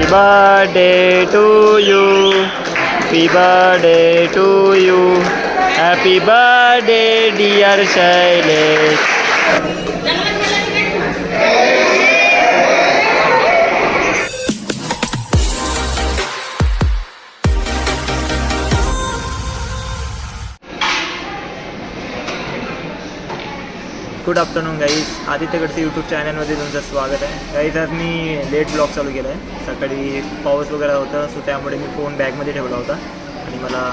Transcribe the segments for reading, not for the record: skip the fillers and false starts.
birthday to you. Happy birthday to you. Happy birthday dear Shailesh. Good afternoon guys, Aditya Godse YouTube चॅनलमध्ये तुमचं स्वागत आहे. Guys आज me let blog चालू केला आहे. सकाळी पाऊस वगैरे होता, सो त्यामुळे मी फोन बॅगमध्ये ठेवला होता आणि मला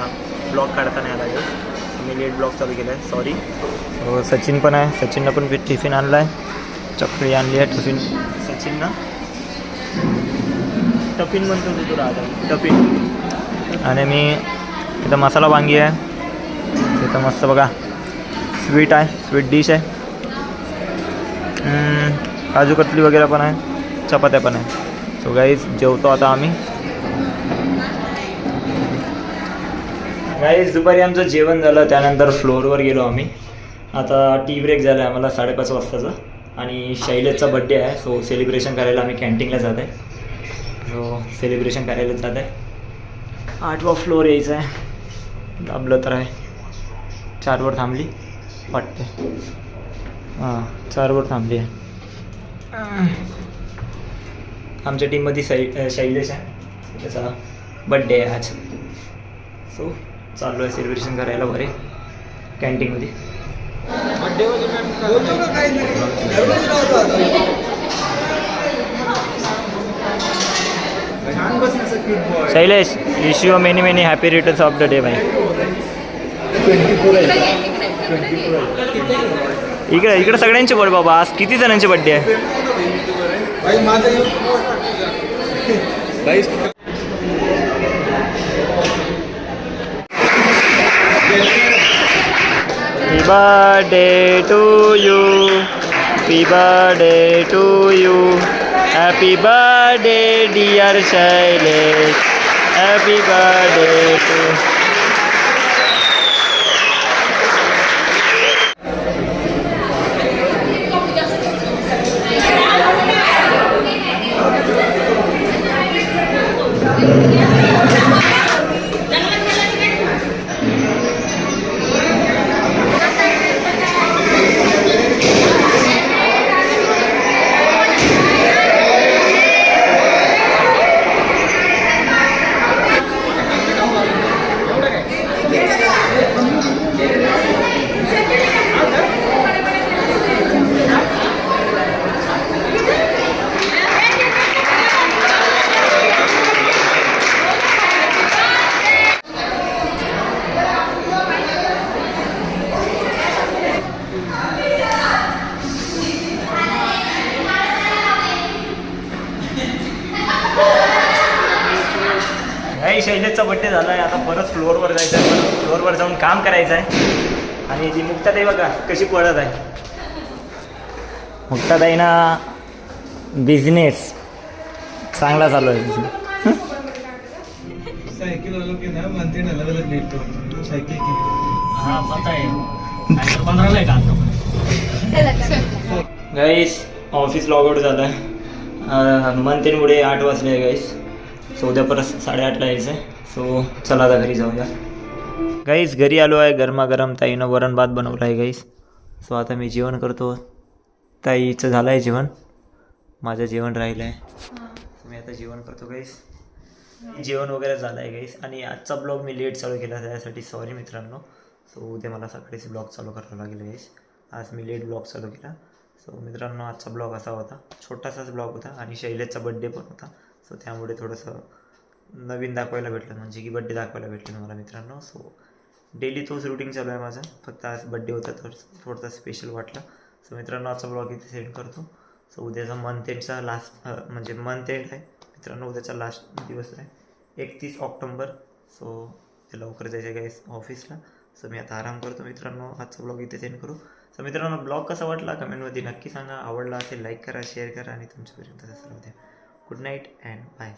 ब्लॉग काढता नाही आला. गाईज मी लेट ब्लॉग चालू केला आहे, सॉरी. सचिन पण आहे, सचिननं पण टिफिन आणला आहे, चकली आणली आहे. टिफिन सचिननं टफिन म्हणतो तू राहता टफिन. आणि मी इथं मसाला वांगी आहे, इथं मस्त बघा स्वीट आहे, स्वीट डिश आहे. काजू कतली वगैरे पण आहे, चपात्या पण आहे. सो गाईज जेवतो आता आम्ही. गाईज दुपारी आमचं जेवण झालं, त्यानंतर फ्लोअरवर गेलो आम्ही. आता टी ब्रेक झाला आहे आम्हाला 5:30 वाजताचा. आणि शैलेशचा बड्डे आहे, सो सेलिब्रेशन करायला आम्ही कॅन्टीनला जात आहे. सो सेलिब्रेशन करायला जात आहे. 8वा फ्लोअर यायचा आहे, दाबलं तर आहे. 4वर थांबली वाटते, हां 4वर थांबली आहे. आमच्या टीममध्ये शैलेश आहे, त्याचा बड्डे आहे आज. सो चाललो आहे सेलिब्रेशन करायला बरे कॅन्टीनमध्ये. Shailesh, wish you many many happy returns of the day भाई. इकडे सगळ्यांचे बर्थडे बाबा. आज किती जणांचे बड्डे आहे? Happy birthday to you. Happy birthday to you. Happy birthday dear Shailesh. Happy birthday to you. शैलेशचा बड्डे झाला आहे. आता परत फ्लोअरवर जायचं आहे, परत फ्लोअरवर जाऊन काम करायचं आहे. आणि ती मुक्ताताई बघा कशी पळत आहे. मुक्ताताई ना बिझनेस चांगला चालू आहे. गाईस ऑफिस लॉग आउट झालं आहे, मंथ एंडमुळे 8 वाजले आहे गाईस. सो उद्या परत 8:30ला यायचं आहे. सो चला आता घरी जाऊया. गाईस घरी आलो आहे, गरमागरम ताईनं वरण भात बनवलं आहे गाईस. सो आता मी जेवण करतो. ताईचं झालं आहे जेवण, माझं जेवण राहिलं आहे. मी आता जेवण करतो गाईस. जेवण वगैरे झालं आहे गाईस. आणि आजचा ब्लॉग मी लेट चालू केला, त्यासाठी सॉरी मित्रांनो. सो उद्या मला सकाळीच ब्लॉग चालू करावा लागेल गाईस. आज मी लेट ब्लॉग चालू केला. सो मित्रांनो आजचा ब्लॉग असा होता, छोटासाच ब्लॉग होता. आणि शैलेशचा बड्डे पण होता, सो त्यामुळे थोडंसं नवीन दाखवायला भेटलं, म्हणजे की बड्डे दाखवायला भेटलं मला मित्रांनो. सो डेली तोच रुटीन चालू आहे माझा, फक्त आज बड्डे होता तर थोडासा स्पेशल वाटला. सो मित्रांनो आजचा ब्लॉग इथे सेंड करतो. सो उद्याचा मंथ एंडचा लास्ट म्हणजे मंथ एंड आहे मित्रांनो. उद्याचा लास्ट दिवस आहे 31 ऑक्टोबर. सो ते लवकर जायचं आहे ऑफिसला. सो मी आता आराम करतो मित्रांनो. आजचा ब्लॉग इथे सेंड करू. सो मित्रांनो ब्लॉग कसा वाटला कमेंटमध्ये नक्की सांगा. आवडला असेल लाईक करा, शेअर करा आणि तुमच्यापर्यंत सर्व द्या. Good night and bye.